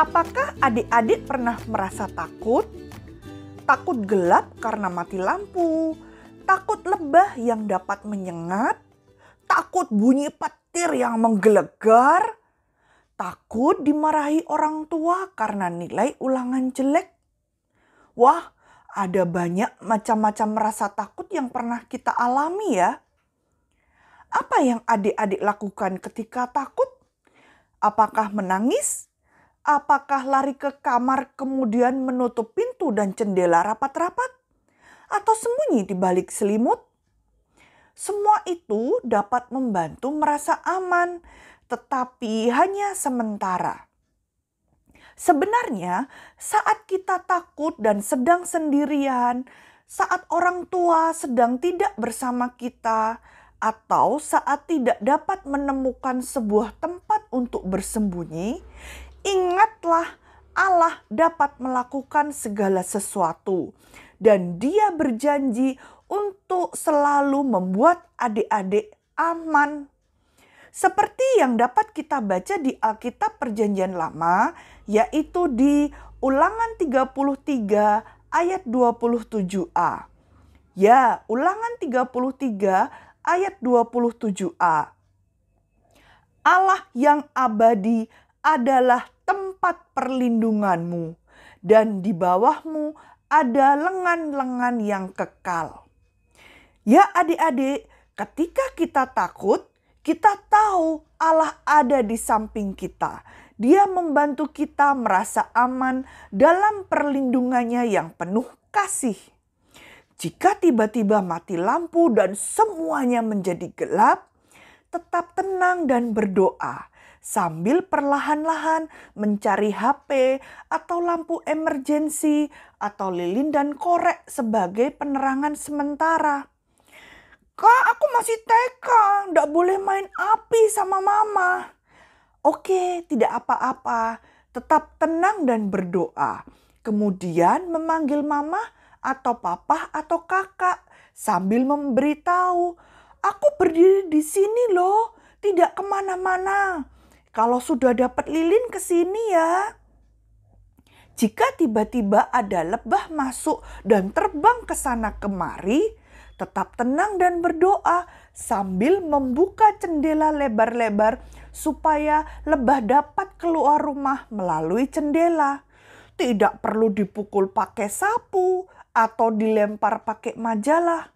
Apakah adik-adik pernah merasa takut? Takut gelap karena mati lampu, takut lebah yang dapat menyengat, takut bunyi petir yang menggelegar, takut dimarahi orang tua karena nilai ulangan jelek. Wah, ada banyak macam-macam rasa takut yang pernah kita alami ya. Apa yang adik-adik lakukan ketika takut? Apakah menangis? Apakah lari ke kamar kemudian menutup pintu dan jendela rapat-rapat? Atau sembunyi di balik selimut? Semua itu dapat membantu merasa aman, tetapi hanya sementara. Sebenarnya saat kita takut dan sedang sendirian, saat orang tua sedang tidak bersama kita, atau saat tidak dapat menemukan sebuah tempat untuk bersembunyi, ingatlah Allah dapat melakukan segala sesuatu dan Dia berjanji untuk selalu membuat adik-adik aman. Seperti yang dapat kita baca di Alkitab Perjanjian Lama, yaitu di Ulangan 33 ayat 27a. Ya, Ulangan 33 ayat 27a. Allah yang abadi adalah tempat perlindunganmu, dan di bawahmu ada lengan-lengan yang kekal. Ya adik-adik, ketika kita takut, kita tahu Allah ada di samping kita. Dia membantu kita merasa aman dalam perlindungannya yang penuh kasih. Jika tiba-tiba mati lampu dan semuanya menjadi gelap, tetap tenang dan berdoa sambil perlahan-lahan mencari HP atau lampu emergensi atau lilin dan korek sebagai penerangan sementara. Kak, aku masih TK, nggak boleh main api sama mama. Oke, tidak apa-apa, tetap tenang dan berdoa. Kemudian memanggil mama atau papa atau kakak sambil memberitahu, aku berdiri di sini loh, tidak kemana-mana. Kalau sudah dapat lilin ke sini ya. Jika tiba-tiba ada lebah masuk dan terbang ke sana kemari, tetap tenang dan berdoa sambil membuka jendela lebar-lebar supaya lebah dapat keluar rumah melalui jendela. Tidak perlu dipukul pakai sapu atau dilempar pakai majalah.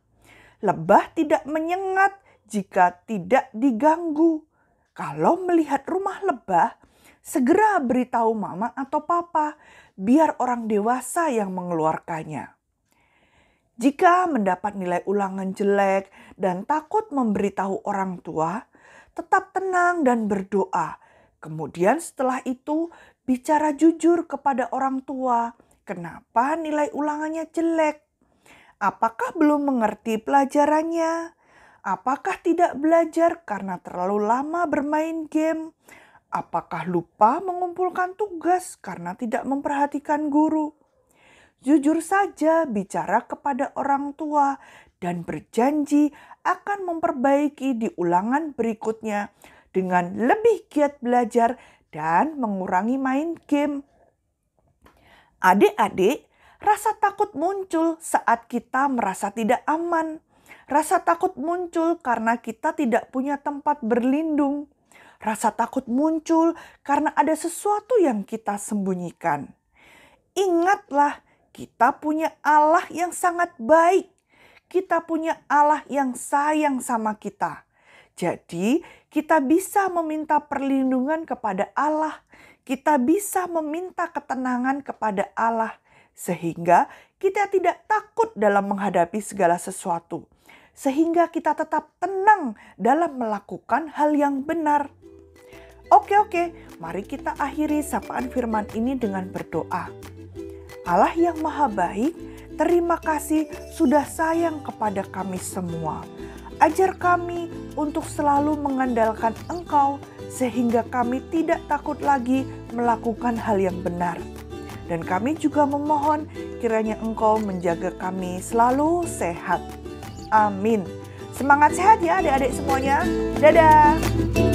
Lebah tidak menyengat jika tidak diganggu. Kalau melihat rumah lebah, segera beritahu mama atau papa, biar orang dewasa yang mengeluarkannya. Jika mendapat nilai ulangan jelek dan takut memberitahu orang tua, tetap tenang dan berdoa. Kemudian setelah itu, bicara jujur kepada orang tua, kenapa nilai ulangannya jelek? Apakah belum mengerti pelajarannya? Apakah tidak belajar karena terlalu lama bermain game? Apakah lupa mengumpulkan tugas karena tidak memperhatikan guru? Jujur saja bicara kepada orang tua dan berjanji akan memperbaiki di ulangan berikutnya dengan lebih giat belajar dan mengurangi main game. Adik-adik, rasa takut muncul saat kita merasa tidak aman. Rasa takut muncul karena kita tidak punya tempat berlindung. Rasa takut muncul karena ada sesuatu yang kita sembunyikan. Ingatlah, kita punya Allah yang sangat baik. Kita punya Allah yang sayang sama kita. Jadi, kita bisa meminta perlindungan kepada Allah. Kita bisa meminta ketenangan kepada Allah. Sehingga kita tidak takut dalam menghadapi segala sesuatu. Sehingga kita tetap tenang dalam melakukan hal yang benar. Oke, mari kita akhiri sapaan firman ini dengan berdoa. Allah yang maha baik, terima kasih sudah sayang kepada kami semua. Ajar kami untuk selalu mengandalkan Engkau sehingga kami tidak takut lagi melakukan hal yang benar. Dan kami juga memohon kiranya Engkau menjaga kami selalu sehat. Amin. Semangat sehat ya adik-adik semuanya. Dadah.